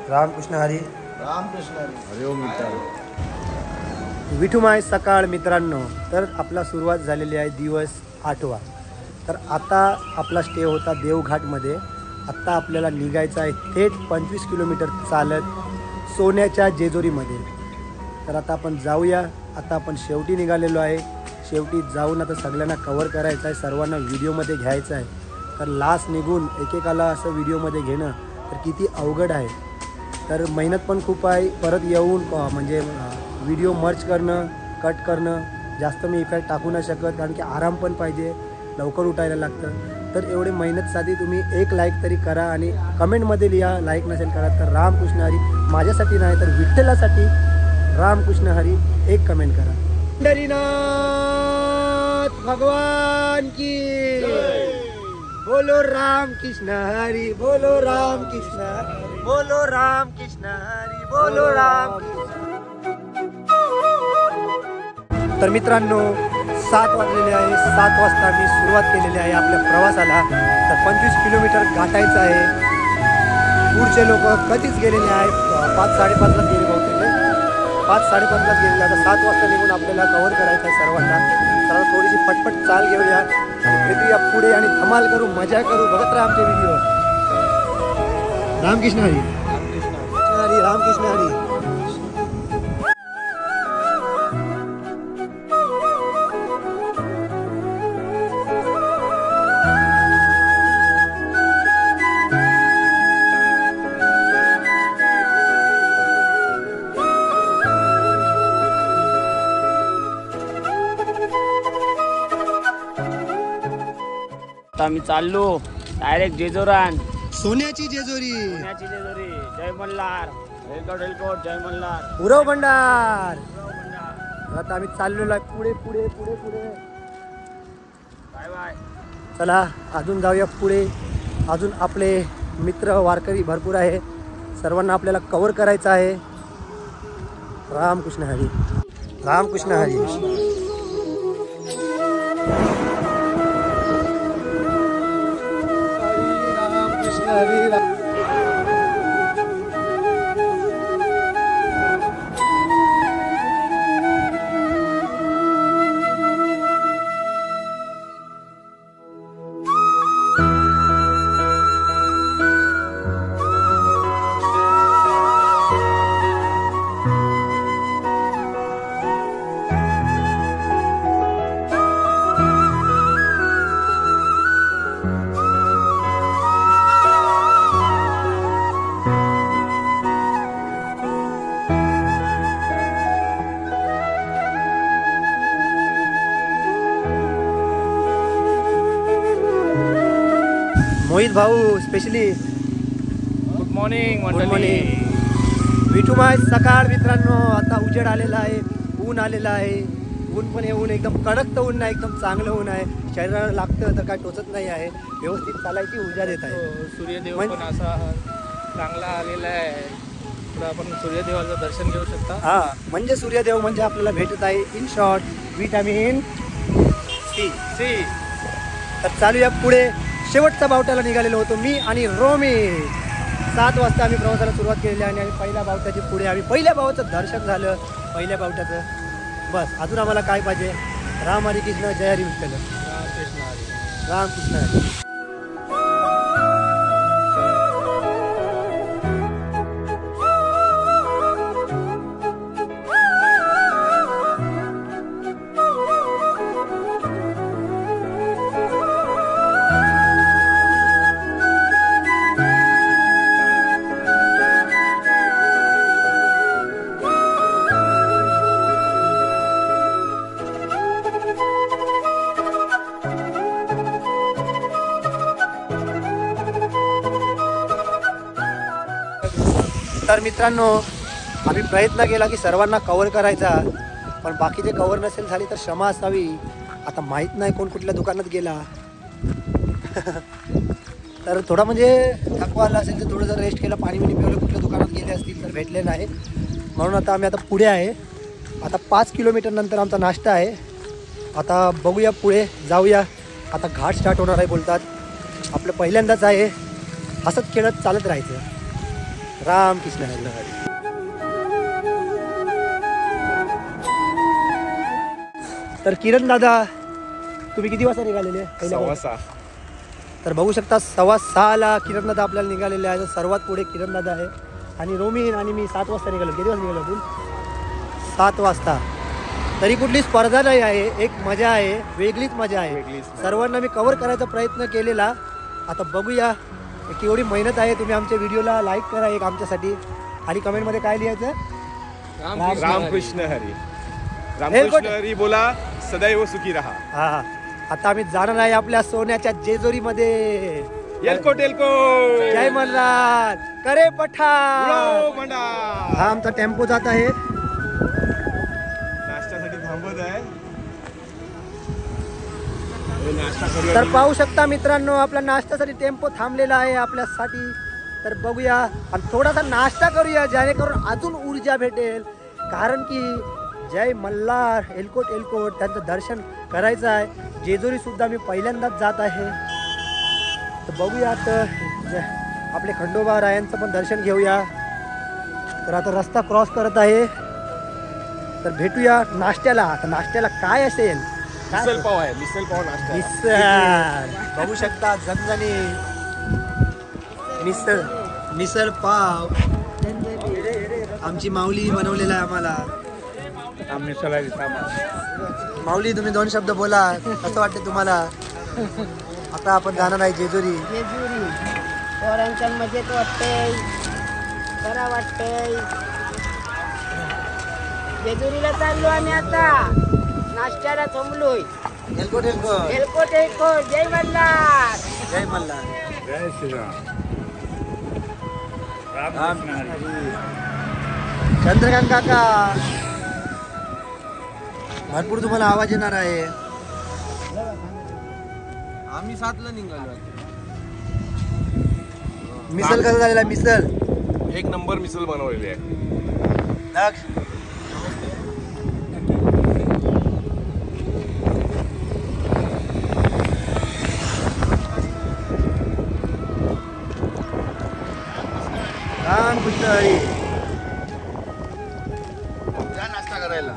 रामकृष्ण हरी. रामकृष्ण हरी. हरिओम मित्रांनो. विठुमाय सकाळ मित्रांनो. तर आपला सुरुवात झालेली आहे दिवस 8वा. तर आता आपला स्टे होता देवघाटमध्ये. आत्ता आपल्याला निघायचं आहे थेट 25 किलोमीटर चालत सोन्याच्या जेजुरीमध्ये. तर आता आपण जाऊया. आता आपण शेवटी निघालेलो आहे. शेवटी जाऊन आता सगळ्यांना कवर करायचं आहे, सर्वांना व्हिडिओमध्ये घ्यायचं आहे. तर लास्ट निघून एकेकाला असं व्हिडिओमध्ये घेणं तर किती अवघड आहे. तर मेहनत पण खूप आहे. परत येऊन म्हणजे व्हिडिओ मर्च करणं, कट करणं, जास्त मी इफेक्ट टाकू नाही शकत कारण की आराम पण पाहिजे, लवकर उठायला लागतं. तर एवढे मेहनतसाठी तुम्ही एक लाईक तरी करा आणि कमेंटमध्ये लिहा. लाईक नसेल करा तर रामकृष्ण हरी, माझ्यासाठी नाही तर विठ्ठलासाठी रामकृष्ण हरी एक कमेंट करा. पंढरीनाथ भगवान की बोलो रामकृष्ण हरी, बोलो रामकृष्ण हरी, बोलो रामकृष्ण हरी, बोलो राम. तर मित्रांनो 7 वाजलेले आहे. 7 वाजता मी सुरुवात केलेली आहे आपल्या प्रवासाला. तर 25 किलोमीटर गाठायचं आहे. पुढचे लोक कधीच गेलेले आहे. 5-5:30ला गेले बहुतेक. 5-5:30ला गेलेले. आता 7 वाजता निघून आपल्याला कव्हर करायचं आहे सर्वांना. तर थोडीशी पटपट चाल घेऊया आणि भेटूया पुढे आणि धमाल करू, मजा करू. बघत राहा आमचे व्हिडिओ. रामकृष्ण हरी. रामकृष्ण हरी. रामकृष्ण हरी. आम्ही चाललो डायरेक्ट जेजोरान. सोन्याची जेजुरी. सोन्याची जेजुरी. जय मल्हार. हेलकोट हेलकोट. जय मल्हार. उरव भंडार. आता आम्ही चाललेलो आहे पुढे पुढे पुढे पुढे. Bye bye. चला अजून जाऊया पुढे. अजून आपले मित्र वारकरी भरपूर आहे. सर्वांना आपल्याला कव्हर करायचं आहे. रामकृष्ण हरी. रामकृष्ण हरी. हरी राम. मोहित भाऊ specially good morning. Good morning. Vithumai सकाळ मित्रांनो. आता उजेड आलेला आहे, ऊन आलेला आहे. ऊन पण येऊन एकदम कडक तर ऊन नाही, एकदम चांगलं ऊन आहे. शरीराला लागतं तर काय टोचत नाही आहे. व्यवस्थित चालायची ऊर्जा देत आहे. सूर्यदेव पण असा चांगला आलेला आहे. पुढे आपण सूर्यदेवाचं दर्शन घेऊ शकता. हा म्हणजे सूर्यदेव म्हणजे आपल्याला भेटत आहे इन शॉर्ट विटामिन सी. तर चालूया पुढे. शेवटचा बावट्याला निघालेलो होतो मी आणि रोमी. 7 वाजता आम्ही प्रवासाला सुरुवात केलेली आहे आणि पहिल्या बावट्याची पुढे आम्ही पहिल्या बावचं दर्शन झालं. पहिल्या बावट्याचं बस. अजून आम्हाला काय पाहिजे. राम हरी कृष्ण, जय हरी विठ्ठल. रामकृष्ण हरी. रामकृष्ण हरी. तर मित्रांनो आम्ही प्रयत्न केला की सर्वांना कव्हर करायचा, पण बाकीचे कव्हर नसेल झाली तर क्षमा असावी. आता माहीत नाही कोण कुठल्या दुकानात गेला. तर थोडा म्हणजे थकवा आला असेल तर थोडं जर रेस्ट केलं, पाणी बिणी पिवलं, कुठल्या दुकानात गेले असतील तर भेटले नाही, म्हणून आता आम्ही आता पुढे आहे. आता 5 किलोमीटर नंतर आमचा नाश्ता आहे. आता बघूया पुढे जाऊया. आता घाट स्टार्ट होणार आहे बोलतात. आपलं पहिल्यांदाच आहे. असंच खेळत चालत राहायचं. रामकृष्ण हरी. तर किरण दादा तुम्ही किती वाजता निघालेले? 6:15. तर बघू शकता 6:15ला किरण दादा आपल्याला निघालेले आहे. सर्वात पुढे किरण दादा आहे आणि रोमिन आणि मी 7 वाजता निघालो. किती वाजता निघालो आपण? 7 वाजता. तरी कुठली स्पर्धा नाही आहे, एक मजा आहे, वेगळीच मजा आहे. सर्वांना मी कव्हर करायचा प्रयत्न केलेला. आता बघूया केवढी मेहनत आहे. तुम्ही आमच्या व्हिडिओला लाईक करा एक आमच्यासाठी आणि कमेंटमध्ये काय लिहायचं? रामकृष्ण हरी. रामकृष्ण हरी बोला, सदैव सुखी रहा. हा. आता आम्ही जाणार आहे आपल्या सोन्याच्या जेजुरीमध्ये. एलकोट जय मल्हार. करे पठार. हा आमचा टेम्पो जात आहे. नाश्त्यासाठी थांबत आहे. नाश्ता करूया. तर पाहू शकता मित्रांनो, आपला नाश्त्यासाठी टेम्पो थांबलेला आहे आपल्यासाठी. तर बघूया आणि थोडासा नाश्ता करूया जेणेकरून अजून ऊर्जा भेटेल. कारण की जय मल्हार एलकोट त्यांचं दर्शन करायचं आहे. जेजुरी सुद्धा मी पहिल्यांदाच जात आहे. तर बघूया तर आपले खंडोबा रायांचं पण दर्शन घेऊया. तर आता रस्ता क्रॉस करत आहे. तर भेटूया नाश्त्याला. आता नाश्त्याला काय असेल? मिसल पाव आहे. मिसल पाव नाश्ता. मिसळ बघू शकता. झणझणी मिसळ पाव आमची माऊली बनवलेला आहे आम्हाला. माऊली तुम्ही 2 शब्द बोला. कसं वाटते तुम्हाला? आता आपण जाणार आहे जेजुरी. पोरांच्या मजेत वाटतंय, बरा वाटतंय. जेजुरीला चाललो आम्ही आता. नाश्त्याला थांबलोय. एलकोट. जय मल्हार. जय मल्हार. जय श्रीराम. चंद्रकांत काका भरपूर तुम्हाला आवाज येणार आहे. आम्ही 7ला निघालो. मिसल कसं झालेला? मिसल 1 नंबर मिसल बनवलेली आहे. रामकृष्ण हरी. नाश्ता करायला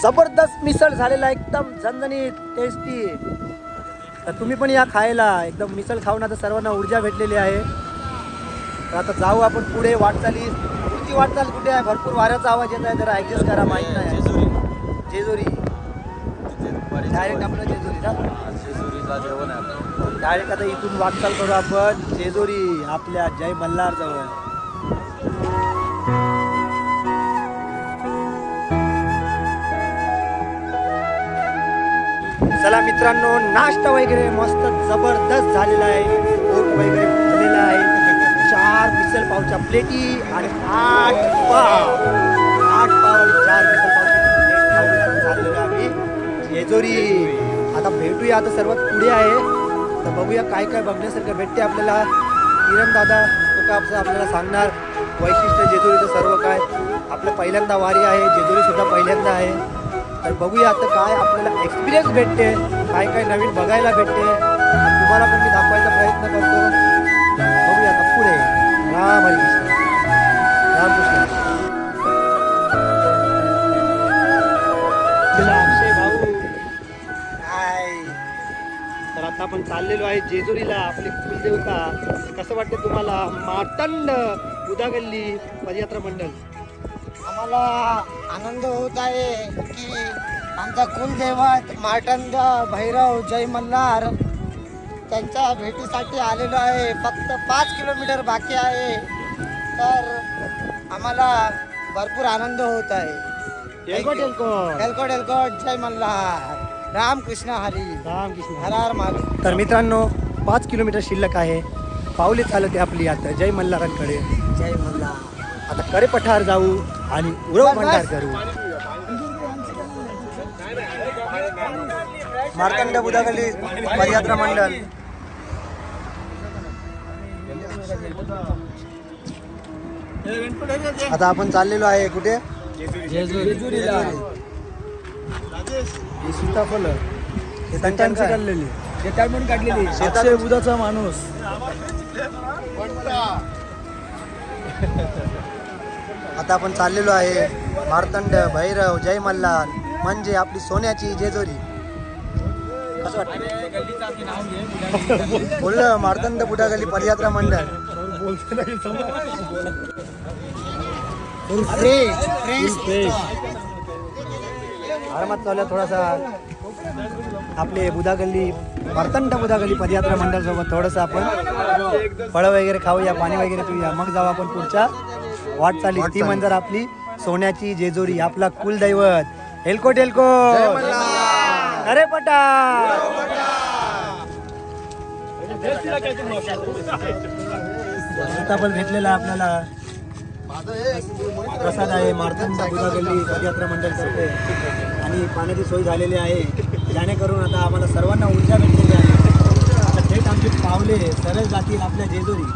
जबरदस्त मिसळ झालेला, एकदम झणझणीत टेस्टी. तर तुम्ही पण या खायला. एकदम मिसळ खाऊन आता सर्वांना ऊर्जा भेटलेली आहे. तर आता जाऊ आपण पुढे वाटचाली. पुढची वाटचाल कुठे आहे? भरपूर वाऱ्याचा आवाज येत आहे, जरा ऍडजस्ट करा. माहित नाही. जेजुरी डायरेक्ट आपलं जेजुरीचा जेवण आहे. डायरेक्ट आता इथून वाटचाल करू आपण जेजुरी आपल्या जय मल्हार जवळ. चला मित्रांनो, नाश्ता वगैरे मस्त जबरदस्त झालेला आहे. पोट वगैरे झालेला आहे. 4 मिसळ पावच्या प्लेटी आणि 8 पाव आणि 4 मिसळ पावची प्लेट खाऊन झालेलं आम्ही जेजुरी. आता भेटूया. आता सर्वात पुढे आहे. तर बघूया काय काय बघण्यासारखं भेटते आपल्याला. किरण दादा आपल्याला सांगणार वैशिष्ट्य जेजुरीचं सर्व काय. आपलं पहिल्यांदा वारी आहे. जेजुरी सुद्धा पहिल्यांदा आहे. तर बघूया आता काय आपल्याला एक्सपिरियन्स भेटते, काय काय नवीन बघायला भेटते. तुम्हाला पण मी दाखवायचा प्रयत्न करतो. बघूया आता पुढे. राम हरी कृष्ण. रामकृष्ण. अक्षय भाऊ काय. तर आता आपण चाललेलो आहे जेजुरीला. आपली कुलदेवता. कसं वाटते तुम्हाला? मार्तंड उदागल्ली पदयात्रा मंडळ. आम्हाला आनंद होत आहे की आमचा कुलदैवत मार्तंड भैरव जय मल्हार त्यांच्या भेटीसाठी आलेलो आहे. फक्त 5 किलोमीटर बाकी आहे. तर आम्हाला भरपूर आनंद होत आहे. एलकोट जय मल्हार. रामकृष्ण हरी. रामकृष्ण. हर हर महादेव. तर मित्रांनो 5 किलोमीटर शिल्लक आहे. पावले चालते आपली आता जय मल्हारांकडे. जय मल्हार. आता करे पठार जाऊ आणि उरव भंडार करू. मार्तंड बुधागली पदयात्रा मंडळ. आता आपण चाललेलो आहे कुठे? जेजुरीला. ही सीताफळ शेतांची काढलेली, शेतातून काढलेली. अक्षय बुधाचा माणूस. आता आपण चाललेलो आहे मार्तंड भैरव जय मल्हार म्हणजे आपली सोन्याची जेजुरी. कसं वाटतं? बोललं मार्तंड बुधा गल्ली पदयात्रा मंडळ. आरामात चालूया थोडासा आपले बुधा गल्ली मार्तंड बुधा गल्ली पदयात्रा मंडळ सोबत थोडंसं आपण फळं वगैरे खाऊया, पाणी वगैरे पिऊया, मग जाऊ आपण पुढच्या वाटचाली. ती म्हणजे आपली सोन्याची जेजुरी, आपला कुलदैवत. एलकोट एलकोट अरे पटा. सीताफळ भेटलेला आपल्याला प्रसाद आहे मार्तंड बुधा गल्ली पदयात्रा मंडळ करते आणि पाण्याची सोय झालेली आहे, जेणेकरून आता आम्हाला सर्वांना ऊर्जा भेटलेली आहे. आता थेट आमचे पावले सरळ जातील आपल्या जेजुरी.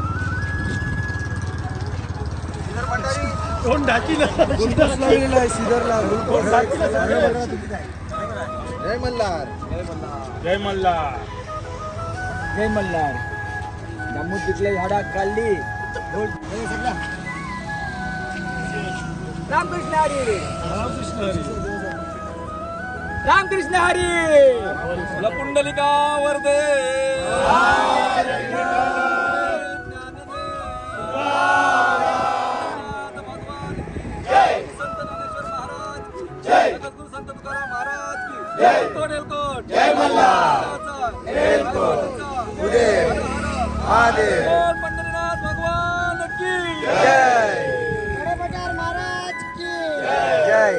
जय मल्हार. जय मल्हार. जय मल्हार. जम्मू तिथल्या झाडात काढली. रामकृष्ण हरी. रामकृष्ण हरी. पुंडलिका वरदे. जय मल्हार. उदय महादेव. पंढरीनाथ भगवान की जय. महाराज की जय.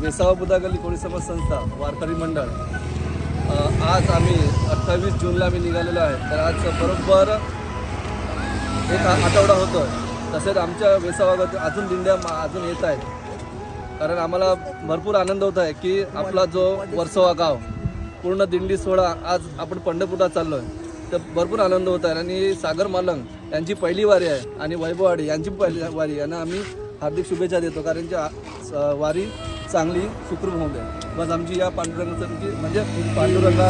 वेसावा बुधा गल्ली कोळी समाज संस्था वारकरी मंडळ. आज आम्ही 28 जूनला आम्ही निघालेलो आहे. तर आज बरोबर एक आठवडा होतो. तसेच आमच्या वेसावागात अजून दिंड्या अजून येत आहेत. कारण आम्हाला भरपूर आनंद होत आहे की आपला जो वर्सोवा गाव पूर्ण दिंडी सोहळा आज आपण पंढरपूरला चाललो आहे. तर भरपूर आनंद होत आहे. आणि सागर मालंग यांची पहिली वारी आहे आणि वैभववाडी यांची पहिली वारी. यांना आम्ही हार्दिक शुभेच्छा देतो कारण वारी चांगली सुखरूप होऊ दे. बस आमची या पांडुरंगाची म्हणजे पांडुरंगा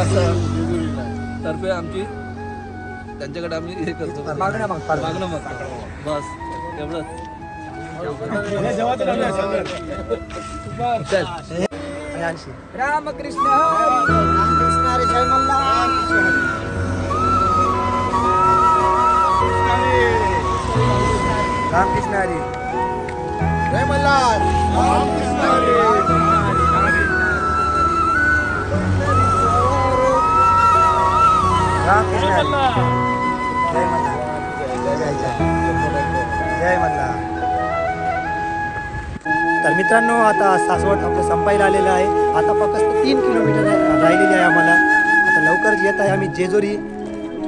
तर्फे आमची त्यांच्याकडे आम्ही हे करतो मागणं मागतो. बस एवढंच. रामकृष्ण हरी. जय मल्हार. रामकृष्ण हरी. जय मल्हार. रामकृष्ण हरी. जय मल्हार. जय जय जय मल्हार. तर मित्रांनो आता सासवड आपलं संपायला आलेलं आहे. आता फक्त 3 किलोमीटर राहिलेली आहे आम्हाला. आता लवकरच येत आहे आम्ही जेजुरी.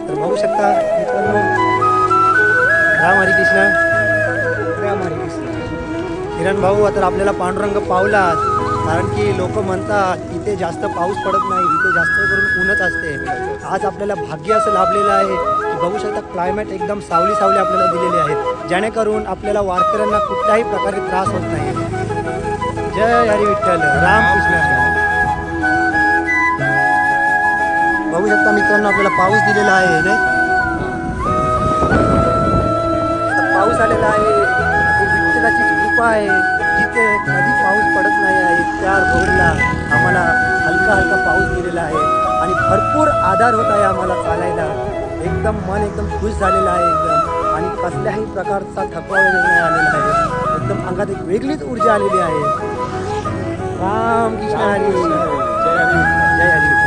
तर बघू शकता मित्रांनो. राम हरी कृष्ण. राम हरी कृष्ण. किरण भाऊ तर आपल्याला पांडुरंग पावलाच. कारण की लोक म्हणतात इथे जास्त पाऊस पडत नाही, इथे जास्त करून ऊनच असते. आज आपल्याला भाग्य असं लाभलेलं आहे की बघू शकता क्लायमेट एकदम सावली सावली आपल्याला दिलेली आहेत, जेणेकरून आपल्याला वारकऱ्यांना कुठल्याही प्रकारे त्रास होत नाही. जय हरी विठ्ठल. रामकृष्ण. बघू शकता मित्रांनो आपल्याला पाऊस दिलेला आहे नाही. पाऊस आलेला आहे. विठ्ठलाची कृपा आहे. जिथे कधी पाऊस पडत नाही आहे त्या रोडला आम्हाला हलका हलका पाऊस दिलेला आहे आणि भरपूर आधार होत आहे आम्हाला चालायला. एकदम मन एकदम खुश झालेलं आहे एकदम. आणि कसल्याही प्रकारचा थकवा वगैरे नाही आलेला आहे. एकदम अंगात एक वेगळीच ऊर्जा आलेली आहे. रामकृष्ण हरी. जय हरी. जय हरी विठ्ठल.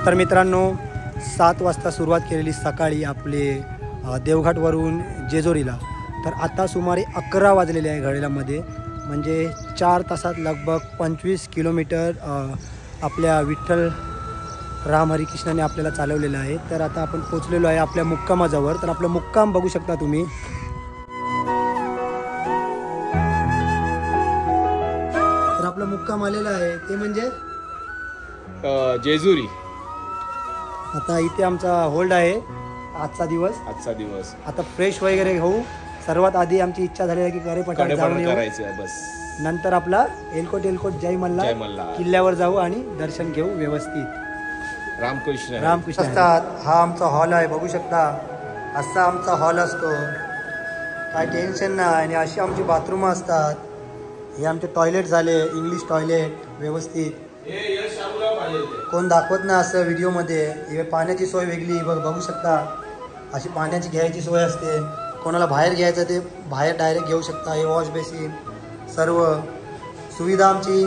तर मित्रांनो 7 वाजता सुरुवात केलेली सकाळी आपले देवघाटवरून जेजुरीला, तर आता सुमारे 11 वाजलेले आहे घड्याळामध्ये. म्हणजे 4 तासात लगभग 25 किलोमीटर आपल्या विठ्ठल राम हरिकृष्णाने आपल्याला चालवलेलं आहे. तर आता आपण पोचलेलो आहे आपल्या मुक्कामाजवळ. तर आपलं मुक्काम बघू शकता तुम्ही. तर आपलं मुक्काम आलेलं आहे ते म्हणजे जेजुरी. आता इथे आमचा होल्ड आहे आजचा दिवस. आता फ्रेश वगैरे होऊ. सर्वात आधी आमची इच्छा झाली आहे की कडेपठार जाऊन येऊ. बस नंतर आपला एलकोट जय मल्हार किल्ल्यावर जाऊ आणि दर्शन घेऊ व्यवस्थित. रामकृष्ण असतात. हा आमचा हॉल आहे बघू शकता. असा आमचा हॉल असतो, काय टेन्शन नाही. आणि अशी आमची बाथरूम असतात. हे आमचे टॉयलेट झाले, इंग्लिश टॉयलेट व्यवस्थित. कोण दाखवत नाही असं व्हिडिओमध्ये. हे पाण्याची सोय वेगळी बघू शकता. अशी पाण्याची घ्यायची सोय असते. कोणाला बाहेर घ्यायचं ते बाहेर डायरेक्ट घेऊ शकता. हे वॉश बेसिन सर्व सुविधा आमची